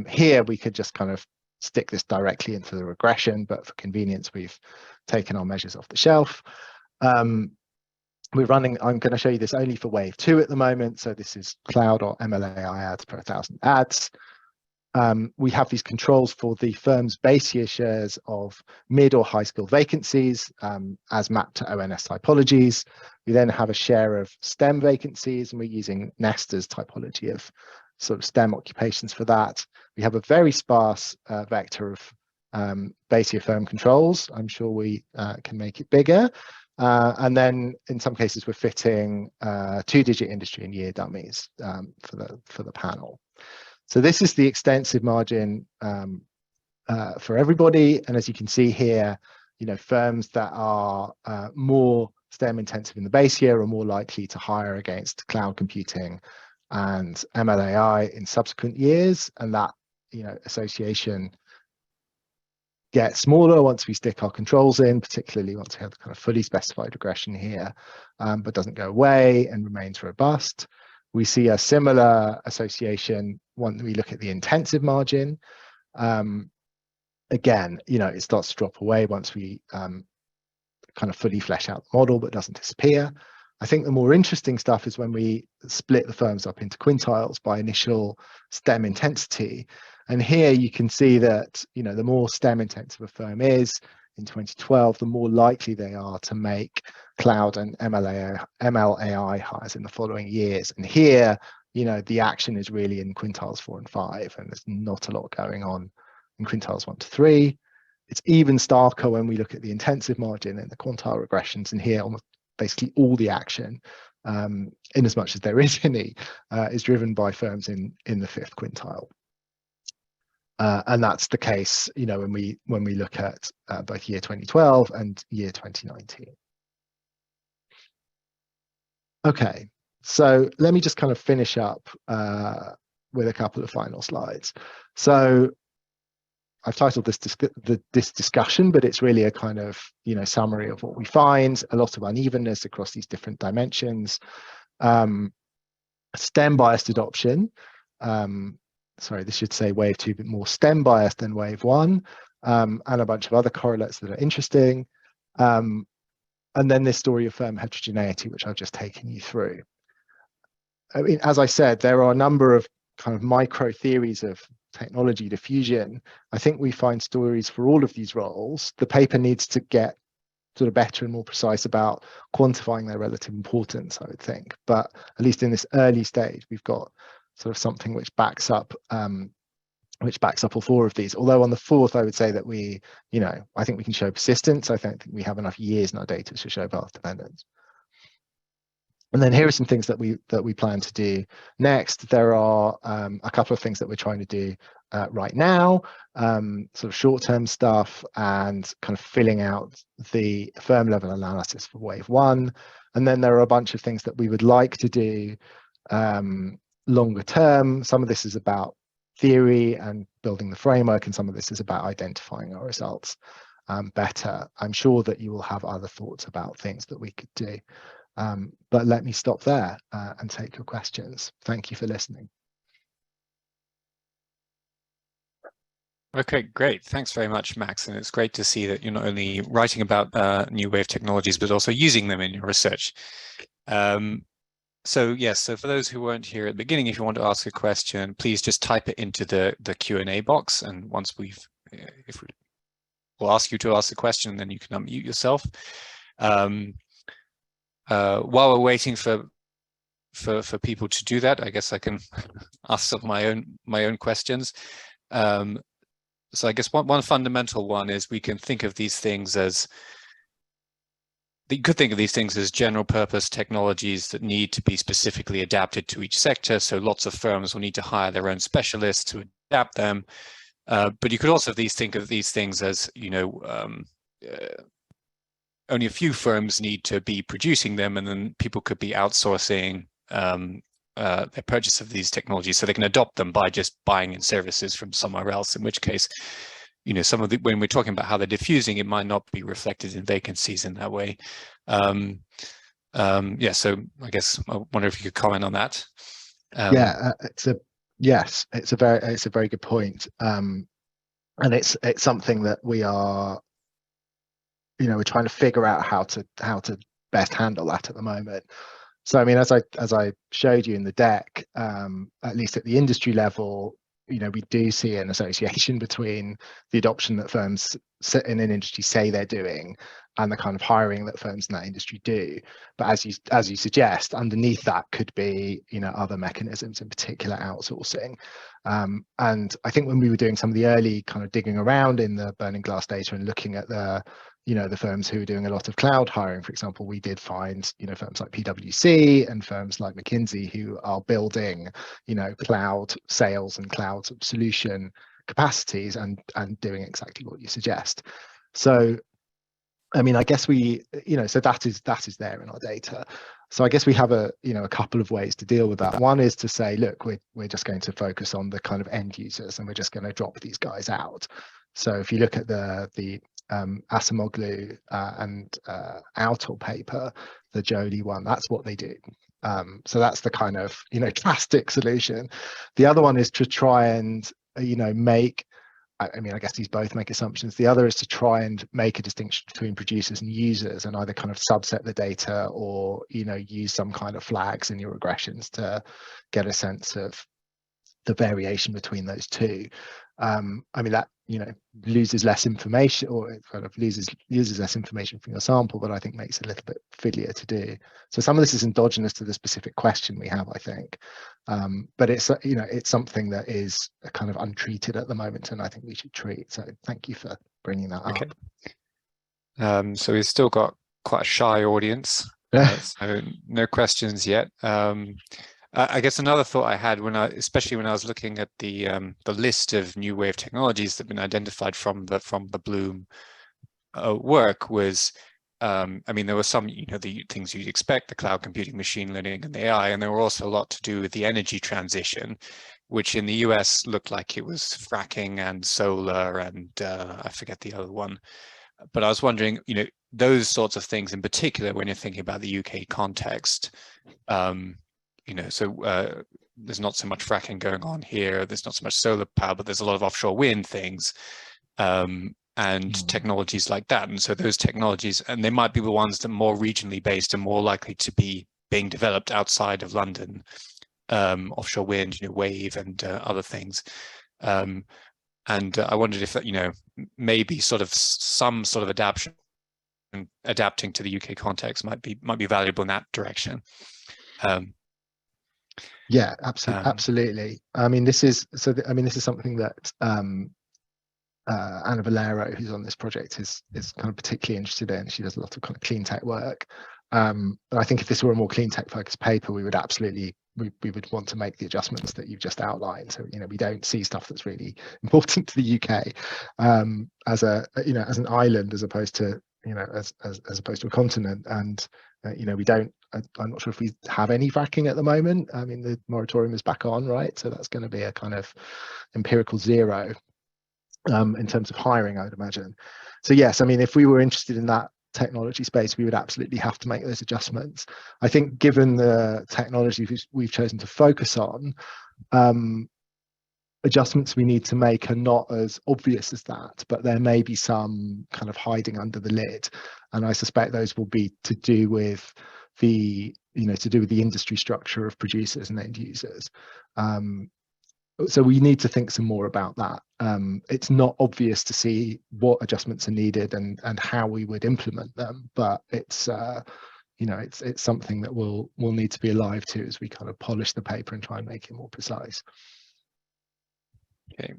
Here we could just kind of stick this directly into the regression, but for convenience, we've taken our measures off the shelf. We're running, I'm going to show you this only for Wave 2 at the moment. So this is cloud or MLAI ads per 1,000 ads. We have these controls for the firm's base year shares of mid or high skill vacancies as mapped to ONS typologies. We then have a share of STEM vacancies, and we're using Nestor's typology of sort of STEM occupations for that. We have a very sparse vector of base year firm controls. I'm sure we can make it bigger. And then in some cases, we're fitting 2-digit industry and year dummies for the panel. So this is the extensive margin for everybody. And as you can see here, you know, firms that are more STEM intensive in the base year are more likely to hire against cloud computing and MLAI in subsequent years. And that, you know, association gets smaller once we stick our controls in, particularly once we have the kind of fully specified regression here, but doesn't go away and remains robust. We see a similar association when we look at the intensive margin. Again, you know, it starts to drop away once we kind of fully flesh out the model, but doesn't disappear. I think the more interesting stuff is when we split the firms up into quintiles by initial STEM intensity. And here you can see that, you know, the more STEM intensive a firm is in 2012, the more likely they are to make cloud and MLAI hires in the following years. And here, you know, the action is really in quintiles 4 and 5, and there's not a lot going on in quintiles 1 to 3. It's even starker when we look at the intensive margin and the quantile regressions, and here almost basically all the action, in as much as there is any, is driven by firms in the 5th quintile. And that's the case, you know, when we look at both year 2012 and year 2019. Okay, so let me just kind of finish up with a couple of final slides. So I've titled this discussion, but it's really a kind of, you know, summary of what we find. A lot of unevenness across these different dimensions. STEM biased adoption. Sorry, this should say Wave 2, but more STEM biased than Wave 1, and a bunch of other correlates that are interesting. And then this story of firm heterogeneity, which I've just taken you through. I mean, as I said, there are a number of kind of micro theories of technology diffusion. I think we find stories for all of these roles. The paper needs to get sort of better and more precise about quantifying their relative importance, I would think. But at least in this early stage, we've got sort of something which backs up all 4 of these. Although on the 4th, I would say that we, you know, I think we can show persistence. I don't think we have enough years in our data to show path dependence. And then here are some things that we plan to do next. There are a couple of things that we're trying to do right now, sort of short-term stuff and kind of filling out the firm level analysis for Wave 1. And then there are a bunch of things that we would like to do longer term. Some of this is about theory and building the framework, and some of this is about identifying our results better. I'm sure that you will have other thoughts about things that we could do. But let me stop there and take your questions. Thank you for listening. Okay, great. Thanks very much, Max. And it's great to see that you're not only writing about new wave technologies, but also using them in your research. So yes, so for those who weren't here at the beginning, if you want to ask a question, please just type it into the Q&A box. And once we'll ask you to ask a question, then you can unmute yourself. While we're waiting for people to do that, I guess I can ask some of my own questions. So I guess one fundamental one is we can think of these things as you could think of these things as general purpose technologies that need to be specifically adapted to each sector. So lots of firms will need to hire their own specialists to adapt them. But you could also think of these things as, only a few firms need to be producing them, and then people could be outsourcing their purchase of these technologies so they can adopt them by just buying in services from somewhere else, in which case, some of the, when we're talking about how they're diffusing, it might not be reflected in vacancies in that way. Yeah, so I guess I wonder if you could comment on that. It's a very good point. And it's something that we are, we're trying to figure out how to best handle that at the moment. So I mean, as I showed you in the deck, at least at the industry level, we do see an association between the adoption that firms in an industry say they're doing and the kind of hiring that firms in that industry do. But as you suggest, underneath that could be other mechanisms, in particular outsourcing. And I think when we were doing some of the early kind of digging around in the burning glass data and looking at the firms who are doing a lot of cloud hiring, for example, we did find firms like PwC and firms like McKinsey who are building cloud sales and cloud solution capacities and doing exactly what you suggest. So I mean, I guess we so that is there in our data. So I guess we have a couple of ways to deal with that. One is to say, look, we're just going to focus on the kind of end users and we're just going to drop these guys out. So if you look at the Acemoglu and Autor paper, the Jolie one, that's what they do. So that's the kind of drastic solution. The other one is to try and make, I mean, I guess these both make assumptions. The other is to try and make a distinction between producers and users and either kind of subset the data or use some kind of flags in your regressions to get a sense of the variation between those two. I mean, that loses less information, or it kind of uses less information from your sample, but I think makes it a little bit fiddlier to do. So some of this is endogenous to the specific question we have, I think, but it's it's something that is kind of untreated at the moment, and I think we should treat. So thank you for bringing that up. So we've still got quite a shy audience, so no questions yet. I guess another thought I had especially when I was looking at the list of new wave technologies that have been identified from the Bloom work was, I mean, there were some, the things you'd expect, the cloud computing, machine learning, and AI, and there were also a lot to do with the energy transition, which in the US looked like it was fracking and solar and I forget the other one. But I was wondering, those sorts of things in particular, when you're thinking about the UK context, so there's not so much fracking going on here. There's not so much solar power, but there's a lot of offshore wind things and technologies like that. And so those technologies, and they might be the ones that are more regionally based and more likely to be being developed outside of London, offshore wind, wave and other things. And I wondered if maybe sort of some sort of adapting to the UK context might be valuable in that direction. Yeah, absolutely. I mean, this is something that Anna Valero, who's on this project, is kind of particularly interested in. She does a lot of kind of clean tech work. But I think if this were a more clean tech focused paper, we would absolutely we would want to make the adjustments that you've just outlined. So we don't see stuff that's really important to the UK as as an island as opposed to as opposed to a continent. And we don't. I'm not sure if we have any fracking at the moment. I mean, the moratorium is back on, right? So that's going to be a kind of empirical zero in terms of hiring, I would imagine. So yes, I mean, if we were interested in that technology space, we would absolutely have to make those adjustments. I think given the technology we've chosen to focus on, adjustments we need to make are not as obvious as that, but there may be some kind of hiding under the lid. And I suspect those will be to do with the industry structure of producers and end users. So we need to think some more about that. It's not obvious to see what adjustments are needed and how we would implement them, but it's it's something that we'll need to be alive to as we kind of polish the paper and try and make it more precise. Okay.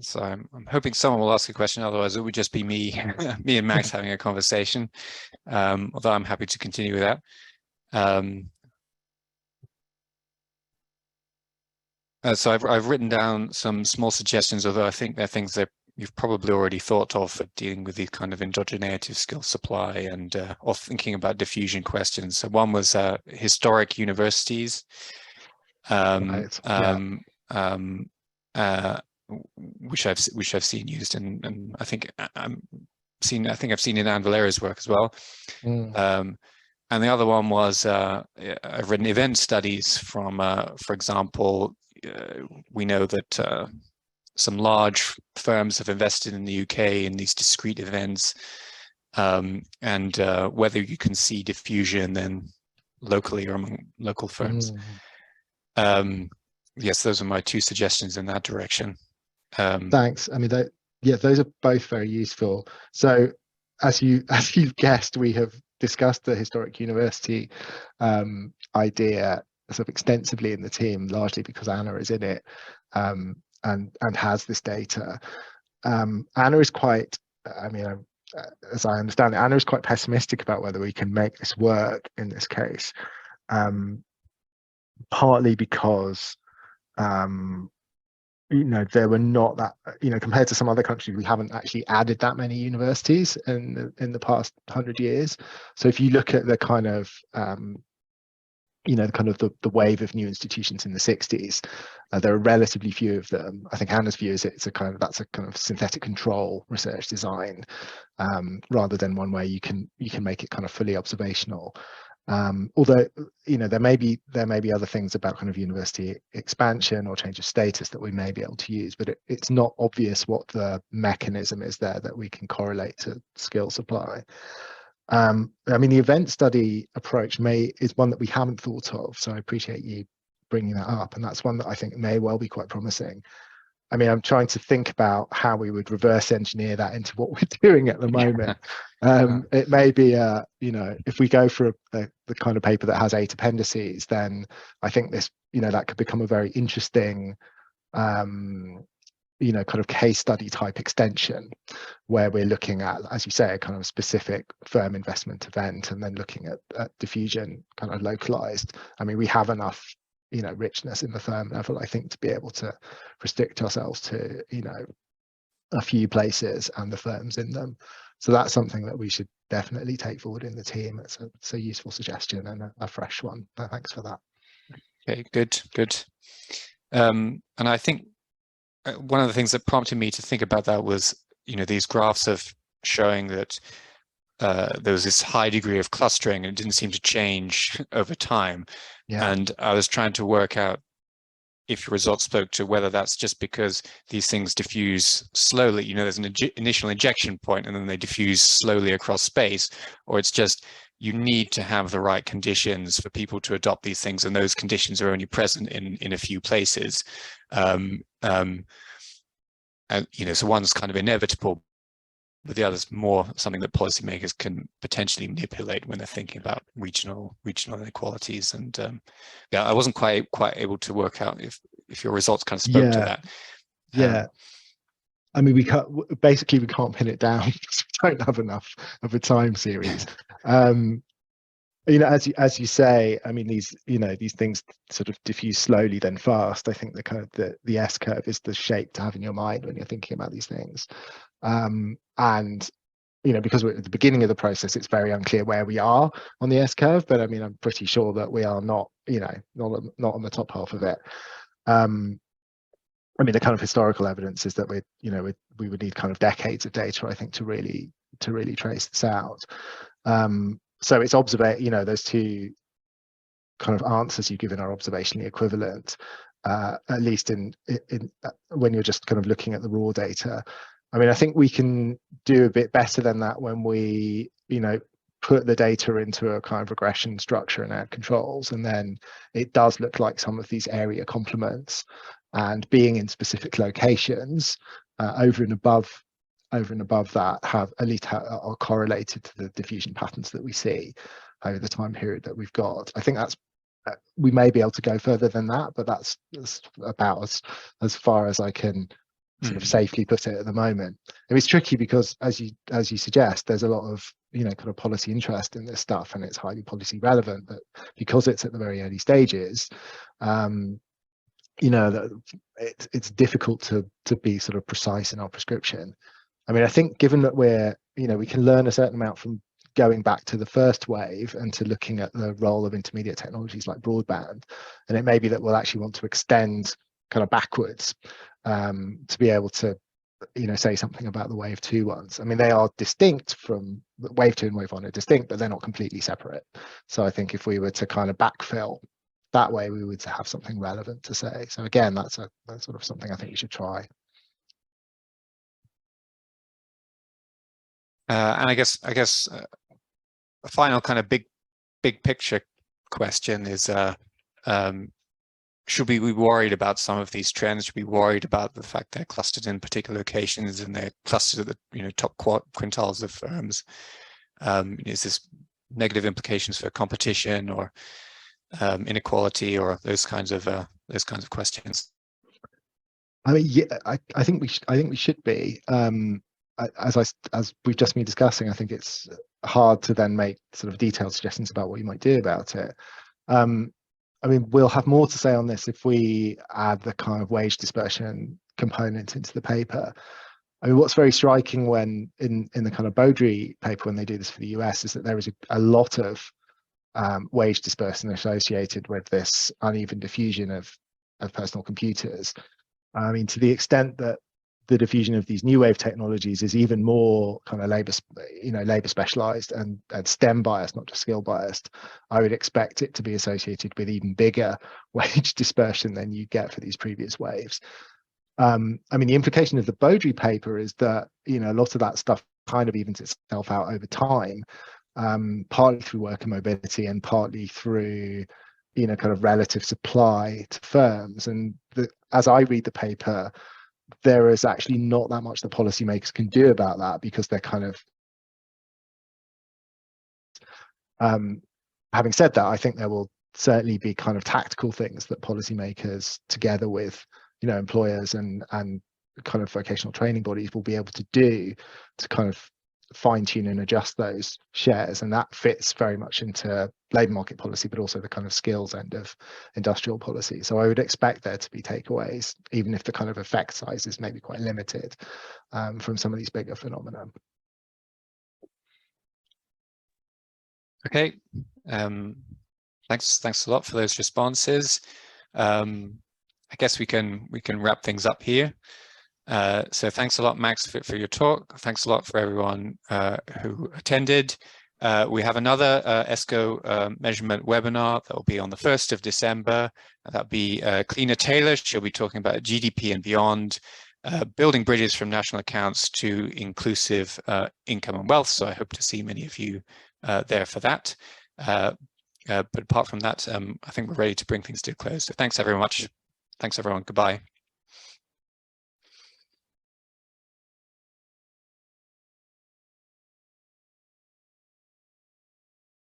So I'm hoping someone will ask a question, otherwise it would just be me, me and Max having a conversation, although I'm happy to continue with that. So I've written down some small suggestions, although I think they're things that you've probably already thought of for dealing with these kind of endogeneity skill supply and or thinking about diffusion questions. So one was historic universities, Right. which I've seen used, and I think I've seen in Anne Valera's work as well. And the other one was I've written event studies from, for example, we know that some large firms have invested in the UK in these discrete events, and whether you can see diffusion then locally or among local firms. Yes, those are my two suggestions in that direction. Thanks. I mean, yeah, those are both very useful. So as you've guessed, we have discussed the historic university idea sort of extensively in the team, largely because Anna is in it and has this data. Anna is quite, I mean, as I understand it, Anna is quite pessimistic about whether we can make this work in this case, partly because you know, there were not that, you know, compared to some other countries, we haven't actually added that many universities in the past 100 years. So if you look at the kind of you know, kind of the wave of new institutions in the 60s, there are relatively few of them. I think Anna's view is that's a kind of synthetic control research design, rather than one where you can make it kind of fully observational. Although, you know, there may be other things about kind of university expansion or change of status that we may be able to use, but it's not obvious what the mechanism is there that we can correlate to skill supply. I mean, the event study approach is one that we haven't thought of, so I appreciate you bringing that up, and that's one that I think may well be quite promising. I mean, I'm trying to think about how we would reverse engineer that into what we're doing at the moment. It may be, you know, if we go for the kind of paper that has 8 appendices, then I think this, you know, that could become a very interesting, you know, kind of case study type extension where we're looking at, as you say, a kind of specific firm investment event and then looking at diffusion kind of localized. I mean, we have enough, you know, richness in the firm level, I think, to be able to restrict ourselves to, you know, a few places and the firms in them. So that's something that we should definitely take forward in the team. It's a useful suggestion and a fresh one. Thanks for that. Okay, good. And I think one of the things that prompted me to think about that was, you know, these graphs of showing that there was this high degree of clustering and it didn't seem to change over time. Yeah. And I was trying to work out if your results spoke to whether that's just because these things diffuse slowly, you know, there's an initial injection point and then they diffuse slowly across space, or it's just you need to have the right conditions for people to adopt these things, and those conditions are only present in a few places. And, you know, so one's kind of inevitable, but the other's more something that policymakers can potentially manipulate when they're thinking about regional inequalities. And yeah, I wasn't quite able to work out if your results kind of spoke to that. Yeah. I mean, we can't pin it down because we don't have enough of a time series. You know, as you say, I mean, these things sort of diffuse slowly then fast. I think the kind of the S curve is the shape to have in your mind when you're thinking about these things. And you know, because we're at the beginning of the process, it's very unclear where we are on the S curve. But I mean, I'm pretty sure that we are not, you know, not on the top half of it. I mean, the kind of historical evidence is that we would need kind of decades of data, I think, to really trace this out. So it's you know, those two kind of answers you give in are observationally equivalent, at least in when you're just kind of looking at the raw data. I mean, I think we can do a bit better than that when we, you know, put the data into a kind of regression structure and add controls, and then it does look like some of these area complements and being in specific locations over and above that have at least are correlated to the diffusion patterns that we see over the time period that we've got. I think that's we may be able to go further than that, but that's about as far as I can sort of safely put it at the moment. And it's tricky because, as you suggest, there's a lot of kind of policy interest in this stuff, and it's highly policy relevant. But because it's at the very early stages, that it's difficult to be sort of precise in our prescription. I mean, I think given that we can learn a certain amount from going back to the first wave and to looking at the role of intermediate technologies like broadband, and it may be that we'll actually want to extend kind of backwards to be able to say something about the wave 2 ones. I mean, they are distinct from wave 2 and wave 1 are distinct, but they're not completely separate. So I think if we were to kind of backfill that way, we would have something relevant to say. So again, that's sort of something I think we should try. And I guess a final kind of big picture question is, should we be worried about some of these trends? Should we be worried about the fact they're clustered in particular locations and they're clustered at the top quintiles of firms? Is this negative implications for competition or inequality or those kinds of questions? I mean, yeah, I think we should be. As we've just been discussing, I think it's hard to then make sort of detailed suggestions about what you might do about it. I mean, we'll have more to say on this if we add the kind of wage dispersion component into the paper. I mean, what's very striking when in the kind of Beaudry paper, when they do this for the US, is that there is a lot of wage dispersion associated with this uneven diffusion of personal computers. I mean, to the extent that the diffusion of these new wave technologies is even more kind of labor specialized and STEM biased, not just skill biased, I would expect it to be associated with even bigger wage dispersion than you get for these previous waves. I mean, the implication of the Beaudry paper is that a lot of that stuff kind of evens itself out over time, partly through worker mobility and partly through kind of relative supply to firms. And as I read the paper, there is actually not that much that policymakers can do about that, because they're kind of having said that, I think there will certainly be kind of tactical things that policymakers, together with employers and kind of vocational training bodies, will be able to do to kind of fine-tune and adjust those shares, and that fits very much into labour market policy, but also the kind of skills end of industrial policy. So I would expect there to be takeaways, even if the kind of effect size is maybe quite limited from some of these bigger phenomena. Okay, thanks a lot for those responses. I guess we can wrap things up here. So thanks a lot, Max, for your talk. Thanks a lot for everyone who attended. We have another ESCoE measurement webinar that will be on the 1st of December. That'll be Cleaner Taylor. She'll be talking about GDP and beyond, building bridges from national accounts to inclusive income and wealth. So I hope to see many of you there for that. But apart from that, I think we're ready to bring things to a close. So thanks very much. Thanks, everyone. Goodbye.